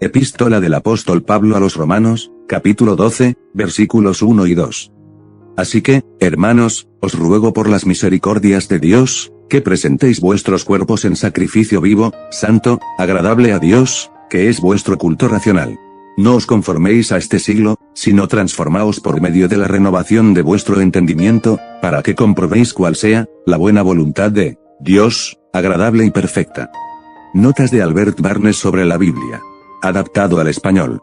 Epístola del apóstol Pablo a los Romanos, capítulo 12, versículos 1 y 2. Así que, hermanos, os ruego por las misericordias de Dios, que presentéis vuestros cuerpos en sacrificio vivo, santo, agradable a Dios, que es vuestro culto racional. No os conforméis a este siglo, sino transformaos por medio de la renovación de vuestro entendimiento, para que comprobéis cuál sea la buena voluntad de Dios, agradable y perfecta. Notas de Albert Barnes sobre la Biblia. Adaptado al español.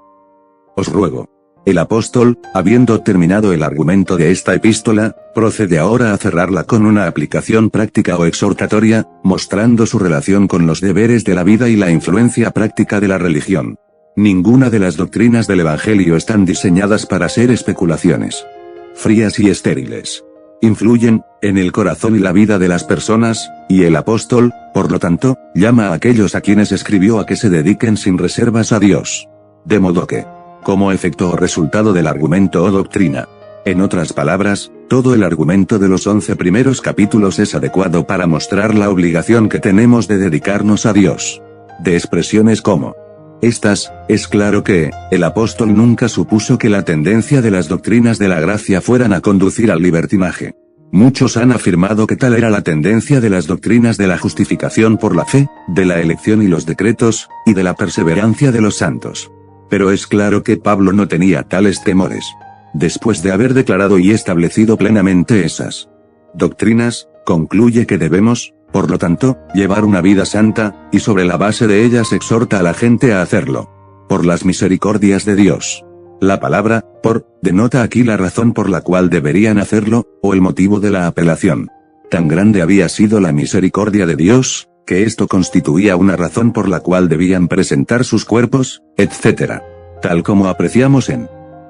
Os ruego. El apóstol, habiendo terminado el argumento de esta epístola, procede ahora a cerrarla con una aplicación práctica o exhortatoria, mostrando su relación con los deberes de la vida y la influencia práctica de la religión. Ninguna de las doctrinas del Evangelio están diseñadas para ser especulaciones frías y estériles. Influyen en el corazón y la vida de las personas, y el apóstol, por lo tanto, llama a aquellos a quienes escribió a que se dediquen sin reservas a Dios. De modo que, como efecto o resultado del argumento o doctrina, en otras palabras, todo el argumento de los 11 primeros capítulos es adecuado para mostrar la obligación que tenemos de dedicarnos a Dios. De expresiones como estas, es claro que, el apóstol nunca supuso que la tendencia de las doctrinas de la gracia fueran a conducir al libertinaje. Muchos han afirmado que tal era la tendencia de las doctrinas de la justificación por la fe, de la elección y los decretos, y de la perseverancia de los santos. Pero es claro que Pablo no tenía tales temores. Después de haber declarado y establecido plenamente esas doctrinas, concluye que debemos, por lo tanto, llevar una vida santa, y sobre la base de ellas exhorta a la gente a hacerlo. Por las misericordias de Dios. La palabra, por, denota aquí la razón por la cual deberían hacerlo, o el motivo de la apelación. Tan grande había sido la misericordia de Dios, que esto constituía una razón por la cual debían presentar sus cuerpos, etc. Tal como apreciamos en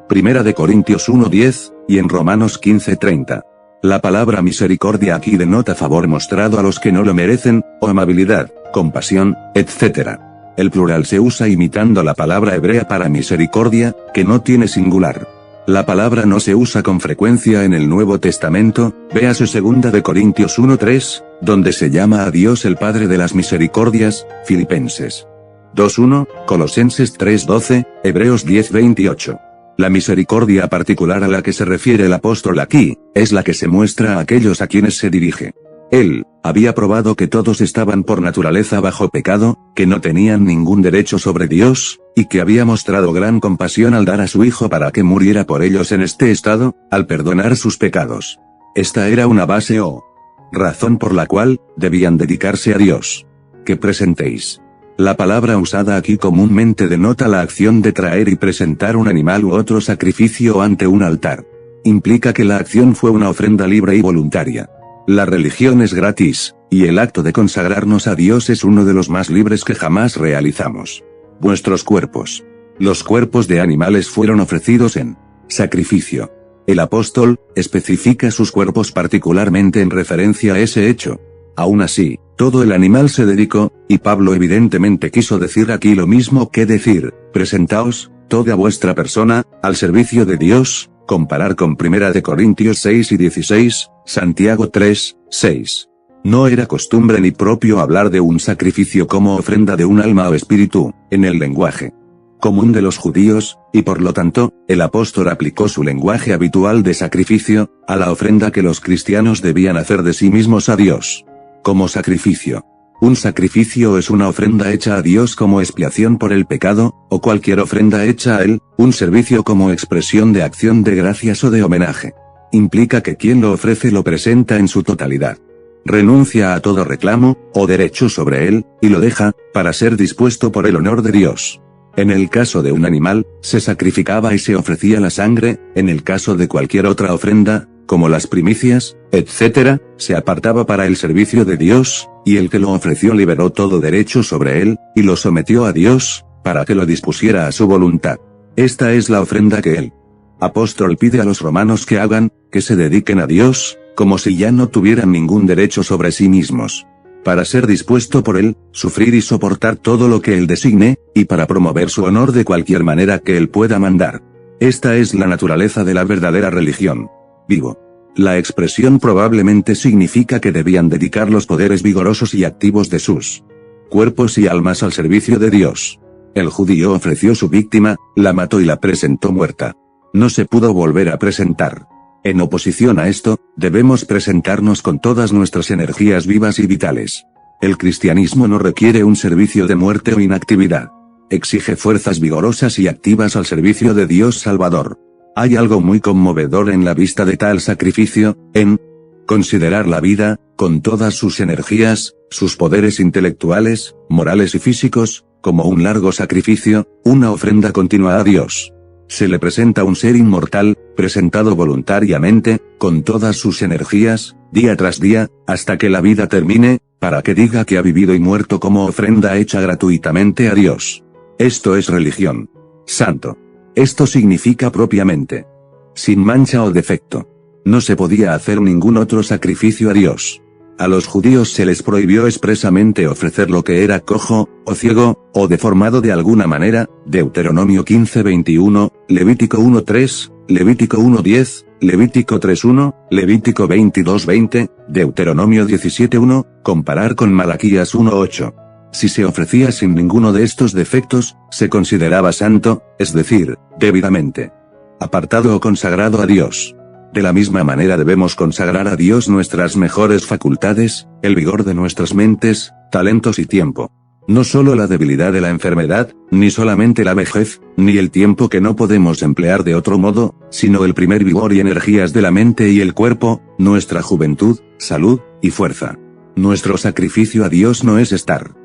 1 Corintios 1:10, y en Romanos 15:30. La palabra misericordia aquí denota favor mostrado a los que no lo merecen, o amabilidad, compasión, etc. El plural se usa imitando la palabra hebrea para misericordia, que no tiene singular. La palabra no se usa con frecuencia en el Nuevo Testamento, véase 2 Corintios 1:3, donde se llama a Dios el Padre de las misericordias, Filipenses 2:1, Colosenses 3:12, Hebreos 10:28. La misericordia particular a la que se refiere el apóstol aquí, es la que se muestra a aquellos a quienes se dirige. Él había probado que todos estaban por naturaleza bajo pecado, que no tenían ningún derecho sobre Dios, y que había mostrado gran compasión al dar a su Hijo para que muriera por ellos en este estado, al perdonar sus pecados. Esta era una base o razón por la cual debían dedicarse a Dios. Que presentéis. La palabra usada aquí comúnmente denota la acción de traer y presentar un animal u otro sacrificio ante un altar. Implica que la acción fue una ofrenda libre y voluntaria. La religión es gratis, y el acto de consagrarnos a Dios es uno de los más libres que jamás realizamos. Vuestros cuerpos. Los cuerpos de animales fueron ofrecidos en sacrificio. El apóstol especifica sus cuerpos particularmente en referencia a ese hecho. Aún así, todo el animal se dedicó, y Pablo evidentemente quiso decir aquí lo mismo que decir, presentaos, toda vuestra persona, al servicio de Dios, comparar con 1 Corintios 6 y 16, Santiago 3, 6. No era costumbre ni propio hablar de un sacrificio como ofrenda de un alma o espíritu, en el lenguaje común de los judíos, y por lo tanto, el apóstol aplicó su lenguaje habitual de sacrificio, a la ofrenda que los cristianos debían hacer de sí mismos a Dios. Como sacrificio. Un sacrificio es una ofrenda hecha a Dios como expiación por el pecado, o cualquier ofrenda hecha a Él, un servicio como expresión de acción de gracias o de homenaje. Implica que quien lo ofrece lo presenta en su totalidad. Renuncia a todo reclamo, o derecho sobre él, y lo deja, para ser dispuesto por el honor de Dios. En el caso de un animal, se sacrificaba y se ofrecía la sangre, en el caso de cualquier otra ofrenda, como las primicias, etc., se apartaba para el servicio de Dios, y el que lo ofreció liberó todo derecho sobre él, y lo sometió a Dios, para que lo dispusiera a su voluntad. Esta es la ofrenda que el apóstol pide a los romanos que hagan, que se dediquen a Dios, como si ya no tuvieran ningún derecho sobre sí mismos. Para ser dispuesto por él, sufrir y soportar todo lo que él designe, y para promover su honor de cualquier manera que él pueda mandar. Esta es la naturaleza de la verdadera religión. Vivo. La expresión probablemente significa que debían dedicar los poderes vigorosos y activos de sus cuerpos y almas al servicio de Dios. El judío ofreció su víctima, la mató y la presentó muerta. No se pudo volver a presentar. En oposición a esto, debemos presentarnos con todas nuestras energías vivas y vitales. El cristianismo no requiere un servicio de muerte o inactividad. Exige fuerzas vigorosas y activas al servicio de Dios Salvador. Hay algo muy conmovedor en la vista de tal sacrificio, en considerar la vida, con todas sus energías, sus poderes intelectuales, morales y físicos, como un largo sacrificio, una ofrenda continua a Dios. Se le presenta un ser inmortal, presentado voluntariamente, con todas sus energías, día tras día, hasta que la vida termine, para que diga que ha vivido y muerto como ofrenda hecha gratuitamente a Dios. Esto es religión. Santo. Esto significa propiamente. Sin mancha o defecto. No se podía hacer ningún otro sacrificio a Dios. A los judíos se les prohibió expresamente ofrecer lo que era cojo, o ciego, o deformado de alguna manera, Deuteronomio 15:21, Levítico 1:3, Levítico 1:10, Levítico 3:1, Levítico 22:20, Deuteronomio 17:1, comparar con Malaquías 1:8. Si se ofrecía sin ninguno de estos defectos, se consideraba santo, es decir, debidamente apartado o consagrado a Dios. De la misma manera debemos consagrar a Dios nuestras mejores facultades, el vigor de nuestras mentes, talentos y tiempo. No solo la debilidad de la enfermedad, ni solamente la vejez, ni el tiempo que no podemos emplear de otro modo, sino el primer vigor y energías de la mente y el cuerpo, nuestra juventud, salud y fuerza. Nuestro sacrificio a Dios no es estar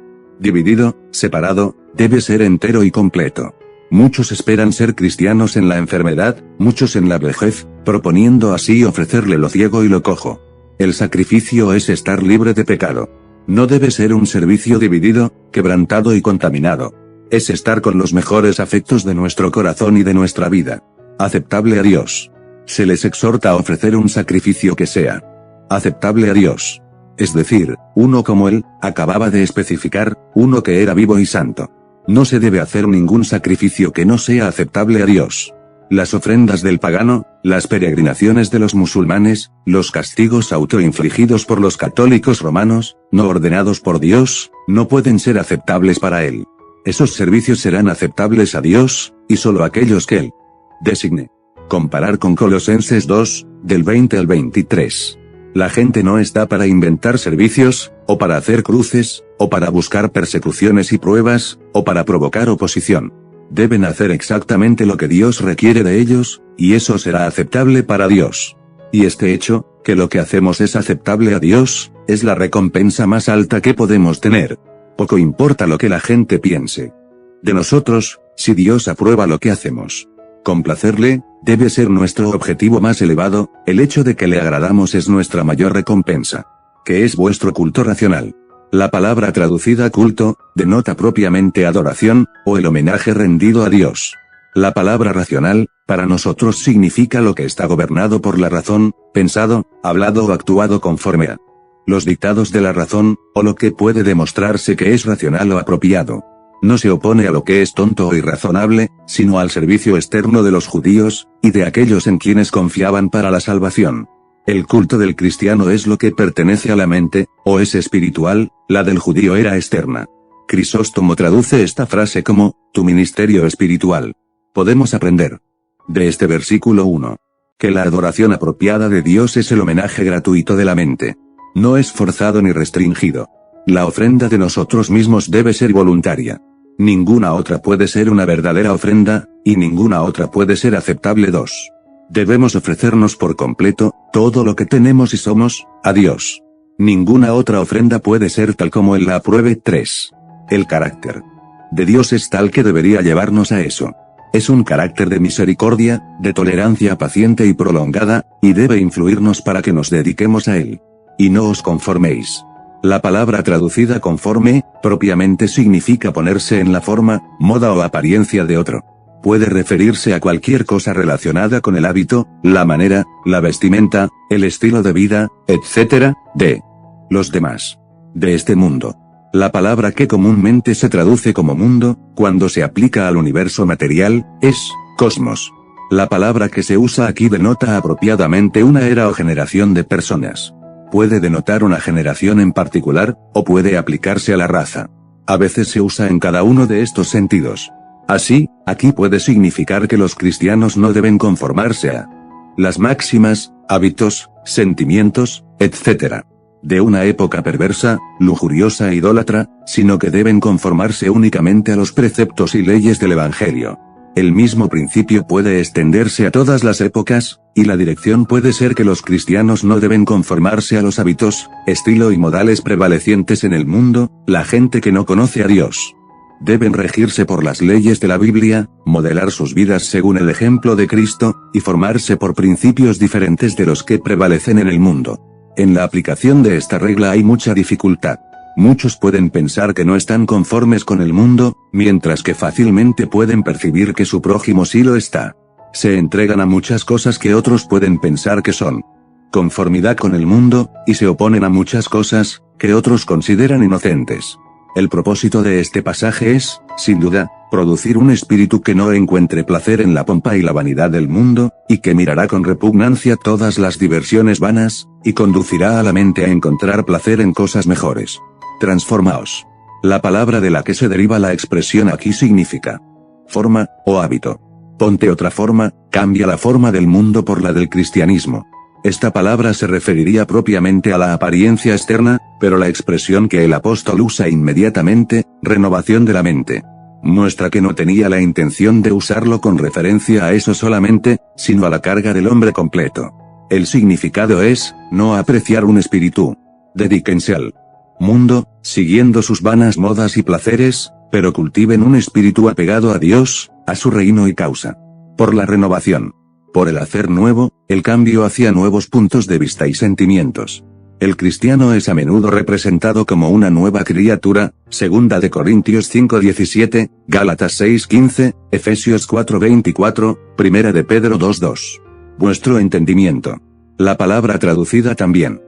dividido, separado, debe ser entero y completo. Muchos esperan ser cristianos en la enfermedad, muchos en la vejez, proponiendo así ofrecerle lo ciego y lo cojo. El sacrificio es estar libre de pecado. No debe ser un servicio dividido, quebrantado y contaminado. Es estar con los mejores afectos de nuestro corazón y de nuestra vida. Aceptable a Dios. Se les exhorta a ofrecer un sacrificio que sea aceptable a Dios. Es decir, uno como Él acababa de especificar, uno que era vivo y santo. No se debe hacer ningún sacrificio que no sea aceptable a Dios. Las ofrendas del pagano, las peregrinaciones de los musulmanes, los castigos autoinfligidos por los católicos romanos, no ordenados por Dios, no pueden ser aceptables para Él. Esos servicios serán aceptables a Dios, y solo aquellos que Él designe. Comparar con Colosenses 2, del 20 al 23. La gente no está para inventar servicios, o para hacer cruces, o para buscar persecuciones y pruebas, o para provocar oposición. Deben hacer exactamente lo que Dios requiere de ellos, y eso será aceptable para Dios. Y este hecho, que lo que hacemos es aceptable a Dios, es la recompensa más alta que podemos tener. Poco importa lo que la gente piense de nosotros, si Dios aprueba lo que hacemos. Complacerle, debe ser nuestro objetivo más elevado, el hecho de que le agradamos es nuestra mayor recompensa. ¿Qué es vuestro culto racional? La palabra traducida culto, denota propiamente adoración, o el homenaje rendido a Dios. La palabra racional, para nosotros significa lo que está gobernado por la razón, pensado, hablado o actuado conforme a los dictados de la razón, o lo que puede demostrarse que es racional o apropiado. No se opone a lo que es tonto o irrazonable, sino al servicio externo de los judíos, y de aquellos en quienes confiaban para la salvación. El culto del cristiano es lo que pertenece a la mente, o es espiritual, la del judío era externa. Crisóstomo traduce esta frase como, tu ministerio espiritual. Podemos aprender de este versículo 1. Que la adoración apropiada de Dios es el homenaje gratuito de la mente. No es forzado ni restringido. La ofrenda de nosotros mismos debe ser voluntaria. Ninguna otra puede ser una verdadera ofrenda, y ninguna otra puede ser aceptable. 2. Debemos ofrecernos por completo, todo lo que tenemos y somos, a Dios. Ninguna otra ofrenda puede ser tal como Él la apruebe. 3. El carácter de Dios es tal que debería llevarnos a eso. Es un carácter de misericordia, de tolerancia paciente y prolongada, y debe influirnos para que nos dediquemos a Él. Y no os conforméis. La palabra traducida conforme, propiamente significa ponerse en la forma, moda o apariencia de otro. Puede referirse a cualquier cosa relacionada con el hábito, la manera, la vestimenta, el estilo de vida, etc., de los demás. De este mundo. La palabra que comúnmente se traduce como mundo, cuando se aplica al universo material, es cosmos. La palabra que se usa aquí denota apropiadamente una era o generación de personas. Puede denotar una generación en particular, o puede aplicarse a la raza A veces se usa en cada uno de estos sentidos. Así, aquí puede significar que los cristianos no deben conformarse a las máximas, hábitos, sentimientos, etc. de una época perversa, lujuriosa e idólatra, sino que deben conformarse únicamente a los preceptos y leyes del Evangelio. El mismo principio puede extenderse a todas las épocas, y la dirección puede ser que los cristianos no deben conformarse a los hábitos, estilo y modales prevalecientes en el mundo, la gente que no conoce a Dios. Deben regirse por las leyes de la Biblia, modelar sus vidas según el ejemplo de Cristo, y formarse por principios diferentes de los que prevalecen en el mundo. En la aplicación de esta regla hay mucha dificultad. Muchos pueden pensar que no están conformes con el mundo, mientras que fácilmente pueden percibir que su prójimo sí lo está. Se entregan a muchas cosas que otros pueden pensar que son conformidad con el mundo, y se oponen a muchas cosas que otros consideran inocentes. El propósito de este pasaje es, sin duda, producir un espíritu que no encuentre placer en la pompa y la vanidad del mundo, y que mirará con repugnancia todas las diversiones vanas, y conducirá a la mente a encontrar placer en cosas mejores. Transformaos. La palabra de la que se deriva la expresión aquí significa forma, o hábito. Ponte otra forma, cambia la forma del mundo por la del cristianismo. Esta palabra se referiría propiamente a la apariencia externa, pero la expresión que el apóstol usa inmediatamente, renovación de la mente, muestra que no tenía la intención de usarlo con referencia a eso solamente, sino a la carga del hombre completo. El significado es, no apreciar un espíritu. Dedíquense al mundo, siguiendo sus vanas modas y placeres, pero cultiven un espíritu apegado a Dios, a su reino y causa. Por la renovación. Por el hacer nuevo, el cambio hacia nuevos puntos de vista y sentimientos. El cristiano es a menudo representado como una nueva criatura, 2 de Corintios 5:17, Gálatas 6:15, Efesios 4:24, 1 de Pedro 2:2. Vuestro entendimiento. La palabra traducida también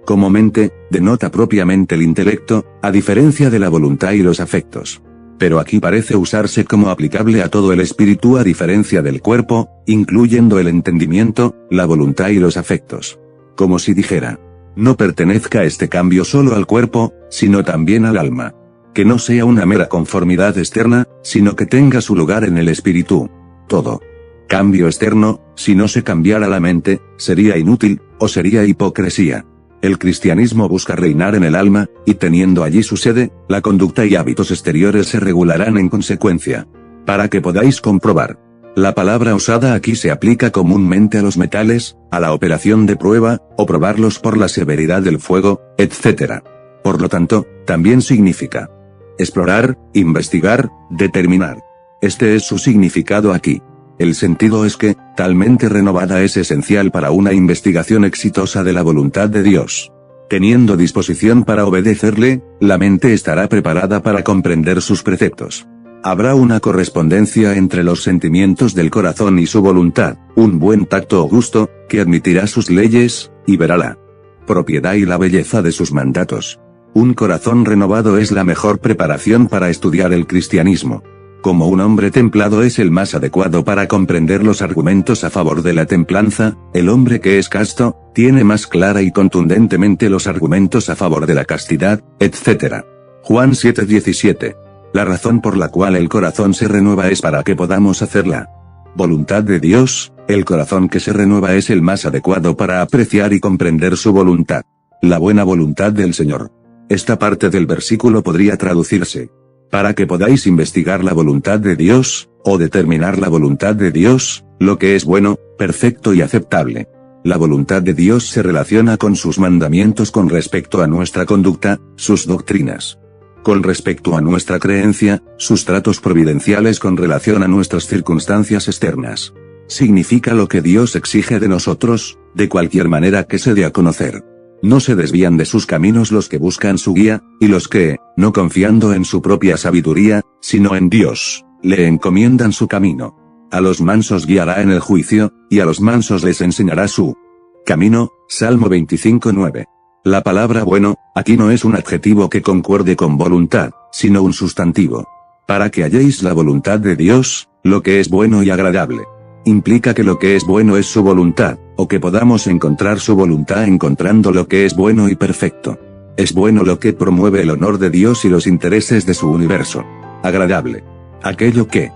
como mente, denota propiamente el intelecto, a diferencia de la voluntad y los afectos. Pero aquí parece usarse como aplicable a todo el espíritu a diferencia del cuerpo, incluyendo el entendimiento, la voluntad y los afectos. Como si dijera, no pertenezca este cambio solo al cuerpo, sino también al alma. Que no sea una mera conformidad externa, sino que tenga su lugar en el espíritu. Todo cambio externo, si no se cambiara la mente, sería inútil, o sería hipocresía. El cristianismo busca reinar en el alma, y teniendo allí su sede, la conducta y hábitos exteriores se regularán en consecuencia. Para que podáis comprobar. La palabra usada aquí se aplica comúnmente a los metales, a la operación de prueba, o probarlos por la severidad del fuego, etc. Por lo tanto, también significa explorar, investigar, determinar. Este es su significado aquí. El sentido es que, tal mente renovada es esencial para una investigación exitosa de la voluntad de Dios. Teniendo disposición para obedecerle, la mente estará preparada para comprender sus preceptos. Habrá una correspondencia entre los sentimientos del corazón y su voluntad, un buen tacto o gusto, que admitirá sus leyes, y verá la propiedad y la belleza de sus mandatos. Un corazón renovado es la mejor preparación para estudiar el cristianismo. Como un hombre templado es el más adecuado para comprender los argumentos a favor de la templanza, el hombre que es casto, tiene más clara y contundentemente los argumentos a favor de la castidad, etc. Juan 7:17. La razón por la cual el corazón se renueva es para que podamos hacer la voluntad de Dios. El corazón que se renueva es el más adecuado para apreciar y comprender su voluntad. La buena voluntad del Señor. Esta parte del versículo podría traducirse: para que podáis investigar la voluntad de Dios, o determinar la voluntad de Dios, lo que es bueno, perfecto y aceptable. La voluntad de Dios se relaciona con sus mandamientos con respecto a nuestra conducta, sus doctrinas. Con respecto a nuestra creencia, sus tratos providenciales con relación a nuestras circunstancias externas. Significa lo que Dios exige de nosotros, de cualquier manera que se dé a conocer. No se desvían de sus caminos los que buscan su guía, y los que, no confiando en su propia sabiduría, sino en Dios, le encomiendan su camino. A los mansos guiará en el juicio, y a los mansos les enseñará su camino. Salmo 25:9. La palabra bueno, aquí no es un adjetivo que concuerde con voluntad, sino un sustantivo. Para que halléis la voluntad de Dios, lo que es bueno y agradable. Implica que lo que es bueno es su voluntad, o que podamos encontrar su voluntad encontrando lo que es bueno y perfecto. Es bueno lo que promueve el honor de Dios y los intereses de su universo. Agradable. Aquello que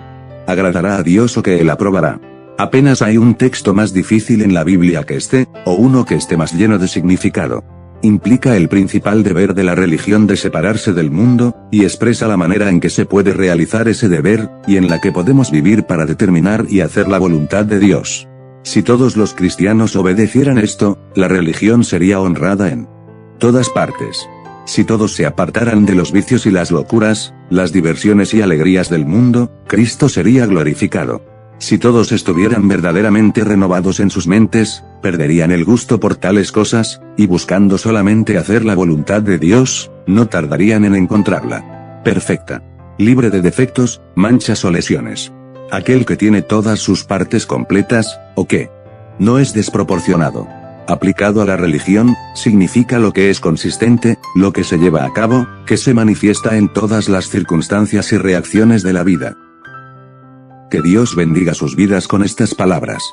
agradará a Dios o que Él aprobará. Apenas hay un texto más difícil en la Biblia que este, o uno que esté más lleno de significado. Implica el principal deber de la religión de separarse del mundo, y expresa la manera en que se puede realizar ese deber, y en la que podemos vivir para determinar y hacer la voluntad de Dios. Si todos los cristianos obedecieran esto, la religión sería honrada en todas partes. Si todos se apartaran de los vicios y las locuras, las diversiones y alegrías del mundo, Cristo sería glorificado. Si todos estuvieran verdaderamente renovados en sus mentes, perderían el gusto por tales cosas, y buscando solamente hacer la voluntad de Dios, no tardarían en encontrarla perfecta, libre de defectos, manchas o lesiones. Aquel que tiene todas sus partes completas, o que no es desproporcionado, aplicado a la religión, significa lo que es consistente, lo que se lleva a cabo, que se manifiesta en todas las circunstancias y reacciones de la vida. Que Dios bendiga sus vidas con estas palabras.